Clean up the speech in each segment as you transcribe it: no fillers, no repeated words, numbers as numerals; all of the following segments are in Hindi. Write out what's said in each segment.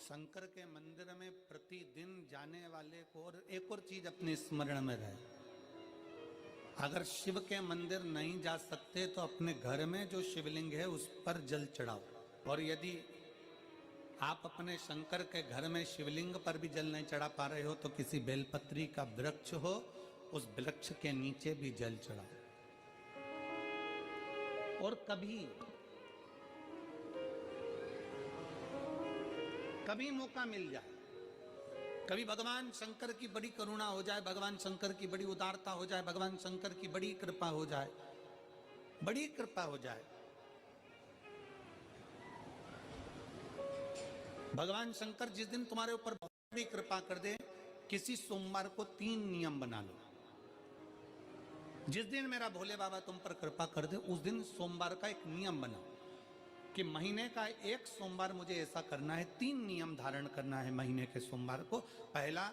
शंकर के मंदिर में प्रतिदिन जाने वाले को और एक और चीज अपने स्मरण में रहे, अगर शिव के मंदिर नहीं जा सकते तो अपने घर में जो शिवलिंग है उस पर जल चढ़ाओ। और यदि आप अपने शंकर के घर में शिवलिंग पर भी जल नहीं चढ़ा पा रहे हो तो किसी बेलपत्री का वृक्ष हो, उस वृक्ष के नीचे भी जल चढ़ाओ। और कभी मौका मिल जाए, कभी भगवान शंकर की बड़ी करुणा हो जाए, भगवान शंकर की बड़ी उदारता हो जाए, भगवान शंकर की बड़ी कृपा हो जाए, बड़ी कृपा हो जाए, भगवान शंकर जिस दिन तुम्हारे ऊपर बहुत बड़ी कृपा कर दे, किसी सोमवार को 3 नियम बना लो। जिस दिन मेरा भोले बाबा तुम पर कृपा कर दे उस दिन सोमवार का एक नियम बनाओ कि महीने का एक सोमवार मुझे ऐसा करना है, 3 नियम धारण करना है महीने के सोमवार को। पहला,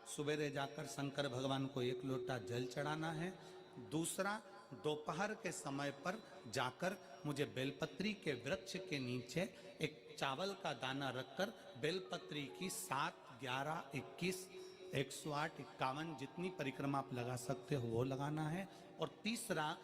सुबेरे जाकर शंकर भगवान को 1 लोटा जल चढ़ाना है। दूसरा, दोपहर के समय पर जाकर मुझे बेलपत्री के वृक्ष के नीचे एक चावल का दाना रखकर बेलपत्री की 7, 11, 21, 108, 51 जितनी परिक्रमा आप लगा सकते हो वो लगाना है। और तीसरा,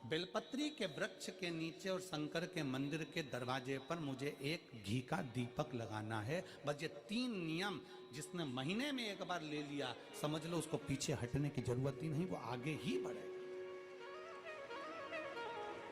बेलपत्री के वृक्ष के नीचे और शंकर के मंदिर के दरवाजे पर मुझे एक घी का दीपक लगाना है। बस ये 3 नियम जिसने महीने में एक बार ले लिया, समझ लो उसको पीछे हटने की जरूरत ही नहीं, वो आगे ही बढ़े।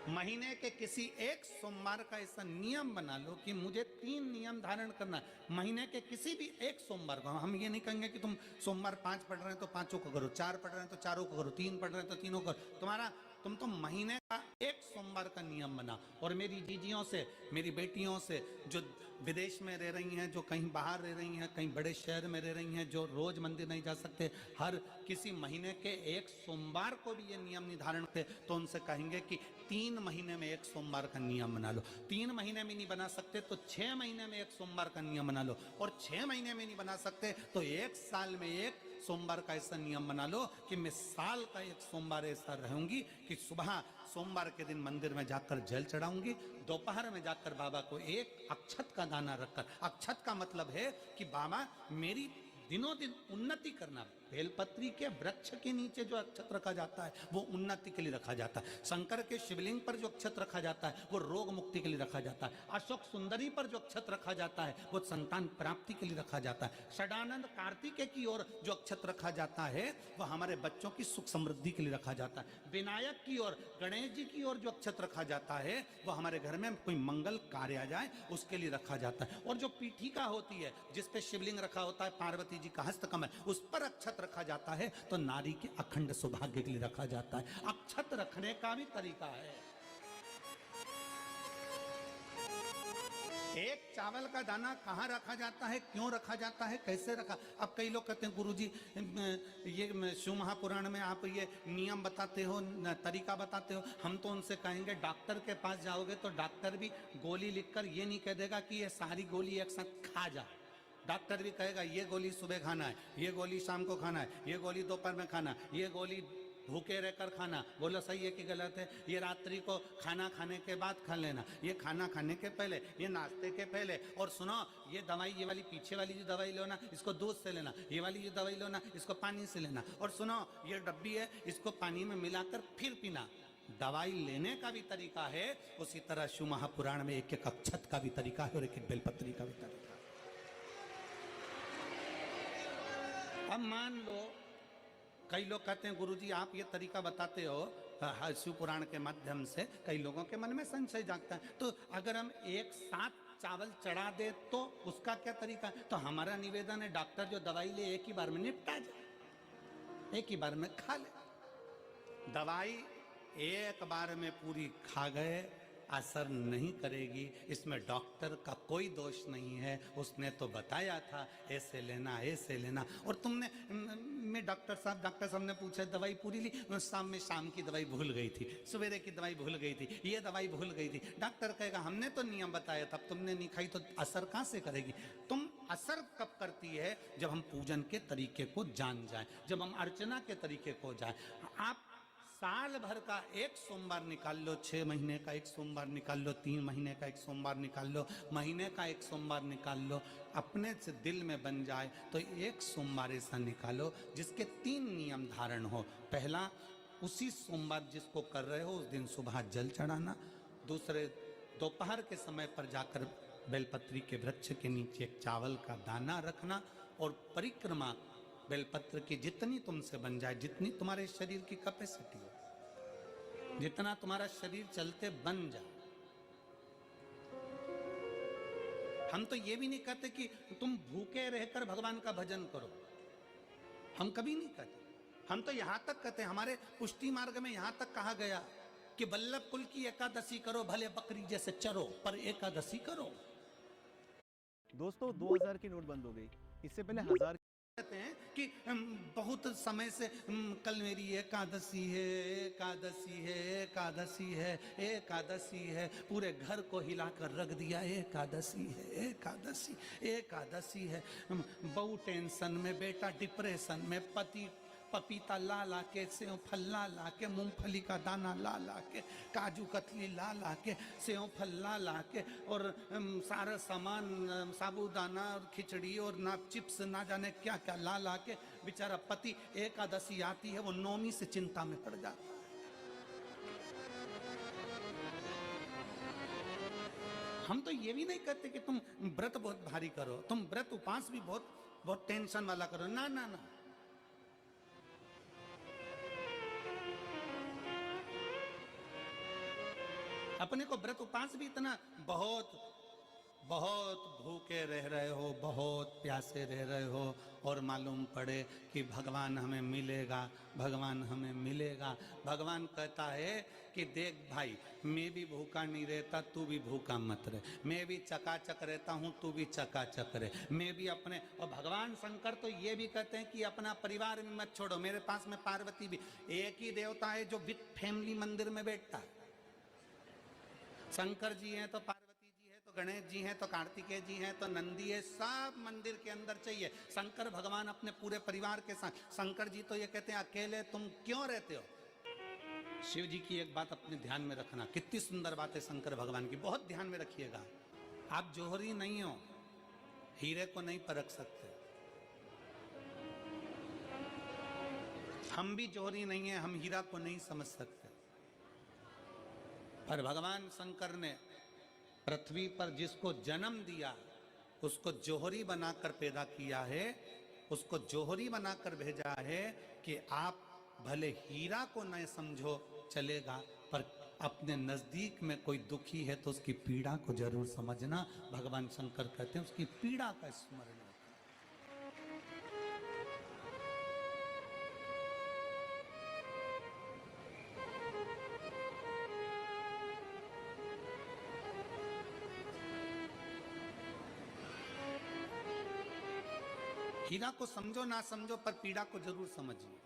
महीने के किसी एक सोमवार का ऐसा नियम बना लो कि मुझे 3 नियम धारण करना है महीने के किसी भी एक सोमवार को। हम ये नहीं कहेंगे कि तुम सोमवार 5 पढ़ रहे हैं तो 5 को करो, 4 पढ़ रहे हैं तो 4 को करो, 3 पढ़ रहे हैं तो 3 को करो। तुम तो महीने का एक सोमवार का नियम बना। और मेरी जीजियों से, मेरी बेटियों से जो विदेश में रह रही हैं, जो कहीं बाहर रह रही हैं, कहीं बड़े शहर में रह रही हैं, जो रोज मंदिर नहीं जा सकते, हर किसी महीने के एक सोमवार को भी ये नियम निर्धारण करते, तो उनसे कहेंगे कि 3 महीने में एक सोमवार का नियम बना लो। 3 महीने में नहीं बना सकते तो 6 महीने में एक सोमवार का नियम बना लो। और 6 महीने में नहीं बना सकते तो 1 साल में एक सोमवार का ऐसा नियम बना लो कि मैं साल का एक सोमवार ऐसा रहूंगी कि सुबह सोमवार के दिन मंदिर में जाकर जल चढ़ाऊंगी, दोपहर में जाकर बाबा को एक अक्षत का दाना रखकर, अक्षत का मतलब है कि बाबा मेरी दिनों दिन उन्नति करना। बेलपत्री के वृक्ष के नीचे जो अक्षत रखा जाता है वो उन्नति के लिए रखा जाता है। शंकर के शिवलिंग पर जो अक्षत रखा जाता है वो रोग मुक्ति के लिए रखा जाता है। अशोक सुंदरी पर जो अक्षत रखा जाता है वो संतान प्राप्ति के लिए रखा जाता है। षडानंद कार्तिकेय की ओर जो अक्षत रखा जाता है वो हमारे बच्चों की सुख समृद्धि के लिए रखा जाता है। विनायक की ओर, गणेश जी की ओर जो अक्षत रखा जाता है वो हमारे घर में कोई मंगल कार्य आ जाए उसके लिए रखा जाता है। और जो पीठिका होती है जिस पे शिवलिंग रखा होता है, पार्वती जी का हस्तकमल, उस पर अक्षत रखा जाता है तो नारी के अखंड सौभाग्य के लिए रखा जाता है। अक्षत रखने का भी तरीका है। एक चावल का दाना कहाँ रखा जाता है, क्यों रखा जाता है, कैसे रखा। अब कई लोग कहते हैं गुरुजी ये शिव महापुराण में आप ये नियम बताते हो, तरीका बताते हो। हम तो उनसे कहेंगे डॉक्टर के पास जाओगे तो डॉक्टर भी गोली लिखकर ये नहीं कह देगा कि ये सारी गोली एक साथ खा जा। डॉक्टर भी कहेगा ये गोली सुबह खाना है, ये गोली शाम को खाना है, ये गोली दोपहर में खाना, ये गोली भूखे रहकर खाना। बोलो सही है कि गलत है? ये रात्रि को खाना खाने के बाद खा लेना, ये खाना खाने के पहले, ये नाश्ते के पहले। और सुनो, ये दवाई, ये वाली पीछे वाली जो दवाई लो ना इसको दूध से लेना, ये वाली जो दवाई लो ना इसको पानी से लेना। और सुनो, ये डब्बी है इसको पानी में मिलाकर फिर पीना। दवाई लेने का भी तरीका है, उसी तरह शिव महापुराण में एक एक अक्षत का भी तरीका है और एक एक बेलपत्री का भी तरीका है। अब मान लो कई लोग कहते हैं गुरुजी आप ये तरीका बताते हो शिव पुराण के माध्यम से, कई लोगों के मन में संशय जागता है, तो अगर हम एक साथ चावल चढ़ा दे तो उसका क्या तरीका है? तो हमारा निवेदन है डॉक्टर जो दवाई ले एक ही बार में निपटा जाए, एक ही बार में खा ले। दवाई एक बार में पूरी खा गए असर नहीं करेगी, इसमें डॉक्टर का कोई दोष नहीं है। उसने तो बताया था ऐसे लेना, ऐसे लेना। और तुमने मैं डॉक्टर साहब ने पूछा दवाई पूरी ली, शाम की दवाई भूल गई थी, सवेरे की दवाई भूल गई थी, ये दवाई भूल गई थी। डॉक्टर कहेगा हमने तो नियम बताया था, तुमने नहीं खाई तो असर कहाँ से करेगी? तुम असर कब करती है? जब हम पूजन के तरीके को जान जाए, जब हम अर्चना के तरीके को जाए। आप साल भर का एक सोमवार निकाल लो, 6 महीने का एक सोमवार निकाल लो, 3 महीने का एक सोमवार निकाल लो, महीने का एक सोमवार निकाल लो, अपने से दिल में बन जाए तो एक सोमवार ऐसा निकालो जिसके 3 नियम धारण हो। पहला, उसी सोमवार जिसको कर रहे हो उस दिन सुबह जल चढ़ाना। दूसरे, दोपहर के समय पर जाकर बेलपत्री के वृक्ष के नीचे एक चावल का दाना रखना और परिक्रमा बेलपत्र की जितनी तुमसे बन जाए, जितनी तुम्हारे शरीर की कैपेसिटी हो, जितना तुम्हारा शरीर चलते बन जाए। हम तो ये भी नहीं कहते कि तुम भूखे रहकर भगवान का भजन करो, हम कभी नहीं कहते। हम तो यहां तक कहते हैं, हमारे पुष्टि मार्ग में यहां तक कहा गया कि वल्लभ कुल की एकादशी करो, भले बकरी जैसे चरो पर एकादशी करो। दोस्तों 2000 की नोटबंद हो गई, इससे पहले 1000 कहते हैं कि बहुत समय से कल मेरी एकादशी है, एकादशी है, एकादशी है, एकादशी है, पूरे घर को हिलाकर रख दिया, एकादशी है, एकादशी, एकादशी है। बहू टेंशन में, बेटा डिप्रेशन में, पति पपीता ला ला के, सेव फल ला ला के, मूंगफली का दाना ला ला के, काजू कतली ला ला के, सेव फल ला ला के, और सारा सामान, साबूदाना और खिचड़ी और ना चिप्स ना जाने क्या क्या ला ला के, बेचारा पति एकादशी आती है वो नौमी से चिंता में पड़ जाता। हम तो ये भी नहीं कहते कि तुम व्रत बहुत भारी करो, तुम व्रत उपास भी बहुत बहुत टेंशन वाला करो, ना ना ना। अपने को व्रत उपास भी इतना बहुत बहुत भूखे रह रहे हो, बहुत प्यासे रह रहे हो, और मालूम पड़े कि भगवान हमें मिलेगा, भगवान हमें मिलेगा। भगवान कहता है कि देख भाई, मैं भी भूखा नहीं रहता, तू भी भूखा मत रहे, मैं भी चकाचक रहता हूँ, तू भी चकाचक रहे, मैं भी अपने। और भगवान शंकर तो ये भी कहते हैं कि अपना परिवार भी मत छोड़ो। मेरे पास में पार्वती भी, एक ही देवता है जो विद फैमिली मंदिर में बैठता है। शंकर जी हैं तो पार्वती जी है, तो गणेश जी हैं, तो कार्तिकेय जी हैं, तो नंदी है, सब मंदिर के अंदर चाहिए। शंकर भगवान अपने पूरे परिवार के साथ। शंकर जी तो ये कहते हैं अकेले तुम क्यों रहते हो। शिव जी की एक बात अपने ध्यान में रखना, कितनी सुंदर बात है शंकर भगवान की, बहुत ध्यान में रखिएगा। आप जोहरी नहीं हो, हीरे को नहीं परख सकते। हम भी जोहरी नहीं है, हम हीरा को नहीं समझ सकते। पर भगवान शंकर ने पृथ्वी पर जिसको जन्म दिया उसको जोहरी बनाकर पैदा किया है, उसको जोहरी बनाकर भेजा है कि आप भले हीरा को न समझो चलेगा, पर अपने नजदीक में कोई दुखी है तो उसकी पीड़ा को जरूर समझना। भगवान शंकर कहते हैं उसकी पीड़ा का स्मरण। हीरा को समझो ना समझो, पर पीड़ा को जरूर समझिए,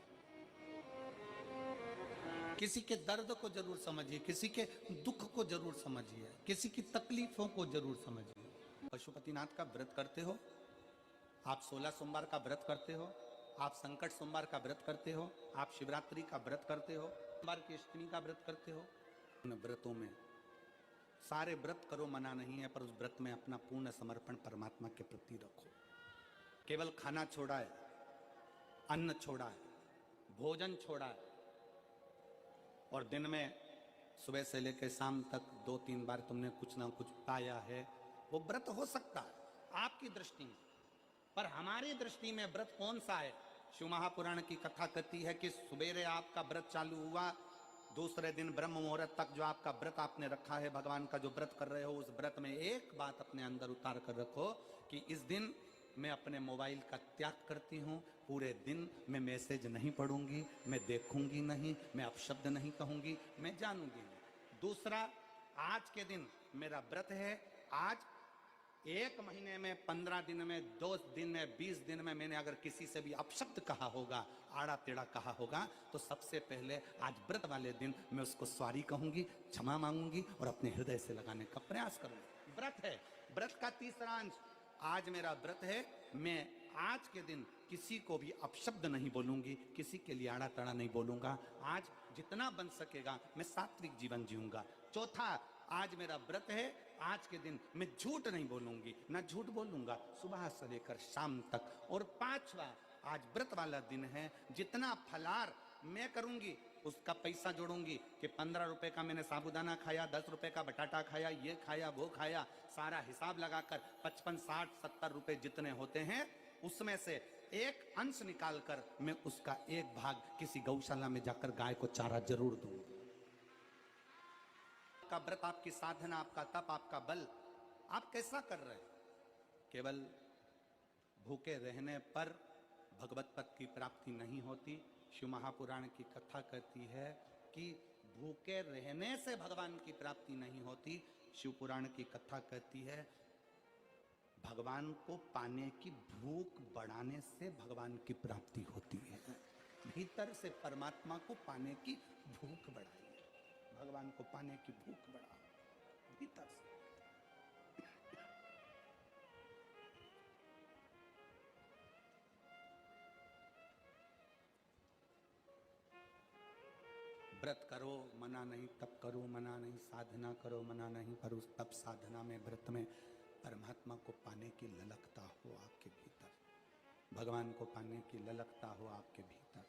किसी के दर्द को जरूर समझिए, किसी के दुख को जरूर समझिए, किसी की तकलीफों को जरूर समझिए। पशुपतिनाथ का व्रत करते हो आप, 16 सोमवार का व्रत करते हो आप, संकट सोमवार का व्रत करते हो आप, शिवरात्रि का व्रत करते हो, सोमवार की अष्टमी का व्रत करते हो। उन व्रतों में सारे व्रत करो, मना नहीं है, पर उस व्रत में अपना पूर्ण समर्पण परमात्मा के प्रति रखो। केवल खाना छोड़ा है, अन्न छोड़ा है, भोजन छोड़ा है, और दिन में सुबह से लेकर शाम तक 2-3 बार तुमने कुछ ना कुछ पाया है, वो व्रत हो सकता है आपकी दृष्टि में, पर हमारी दृष्टि में व्रत कौन सा है। शिव महापुराण की कथा कहती है कि सुबेरे आपका व्रत चालू हुआ, दूसरे दिन ब्रह्म मुहूर्त तक जो आपका व्रत आपने रखा है, भगवान का जो व्रत कर रहे हो, उस व्रत में एक बात अपने अंदर उतार कर रखो कि इस दिन मैं अपने मोबाइल का त्याग करती हूँ, पूरे दिन मैं मैसेज नहीं पढ़ूंगी, मैं देखूंगी नहीं, मैं अपशब्द नहीं कहूंगी, मैं जानूंगी नहीं। दूसरा, आज के दिन मेरा व्रत है, आज 1 महीने में, 15 दिन में, 2 दिन में, 20 दिन में मैंने अगर किसी से भी अपशब्द कहा होगा, आड़ा टेढ़ा कहा होगा, तो सबसे पहले आज व्रत वाले दिन मैं उसको सॉरी कहूंगी, क्षमा मांगूंगी और अपने हृदय से लगाने का प्रयास करूंगी। व्रत है, व्रत का तीसरा अंश, आज मेरा व्रत है, मैं आज के दिन किसी को भी अपशब्द नहीं बोलूंगी, किसी के लिए आड़ा तड़ा नहीं बोलूंगा। आज जितना बन सकेगा मैं सात्विक जीवन जीऊंगा। चौथा, आज मेरा व्रत है, आज के दिन मैं झूठ नहीं बोलूंगी, ना झूठ बोलूंगा सुबह से लेकर शाम तक। और पांचवा, आज व्रत वाला दिन है, जितना फलार मैं करूंगी उसका पैसा जोड़ूंगी कि 15 रुपए का मैंने साबुदाना खाया, 10 रुपए का बटाटा खाया, ये खाया वो खाया, सारा हिसाब लगाकर 55, 60, 70 रुपए जितने होते हैं उसमें से एक अंश निकालकर मैं उसका एक भाग किसी गौशाला में जाकर गाय को चारा जरूर दूंगी। आपका व्रत, आपकी साधना, आपका तप, आपका बल, आप कैसा कर रहे हैं? केवल भूखे रहने पर भगवत पद की प्राप्ति नहीं होती। शिव महापुराण की कथा कहती है कि भूखे रहने से भगवान की प्राप्ति नहीं होती। शिव पुराण की कथा कहती है भगवान को पाने की भूख बढ़ाने से भगवान की प्राप्ति होती है। भीतर से परमात्मा को पाने की भूख बढ़ाइए, भगवान को पाने की भूख बढ़ाओ भीतर से। व्रत करो मना नहीं, तप करो मना नहीं, साधना करो मना नहीं, पर उस तप साधना में व्रत में परमात्मा को पाने की ललकता हो आपके भीतर, भगवान को पाने की ललकता हो आपके भीतर,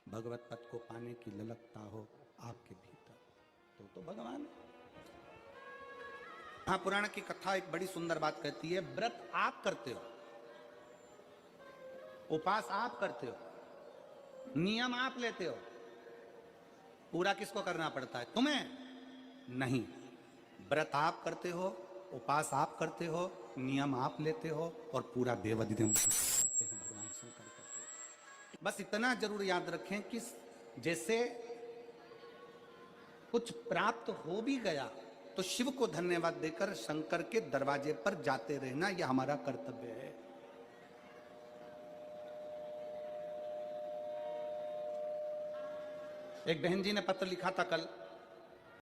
भगवत पद को पाने की ललकता हो आपके भीतर, तो भगवान। हाँ, पुराण की कथा एक बड़ी सुंदर बात कहती है, व्रत आप करते हो, उपास आप करते हो, नियम आप लेते हो, पूरा किसको करना पड़ता है? तुम्हें नहीं। व्रत आप करते हो, उपास आप करते हो, नियम आप लेते हो और पूरा देवदिन करते हैं, भगवान शंकर करते हैं। बस इतना जरूर याद रखें कि जैसे कुछ प्राप्त हो भी गया तो शिव को धन्यवाद देकर शंकर के दरवाजे पर जाते रहना, यह हमारा कर्तव्य है। एक बहन जी ने पत्र लिखा था कल,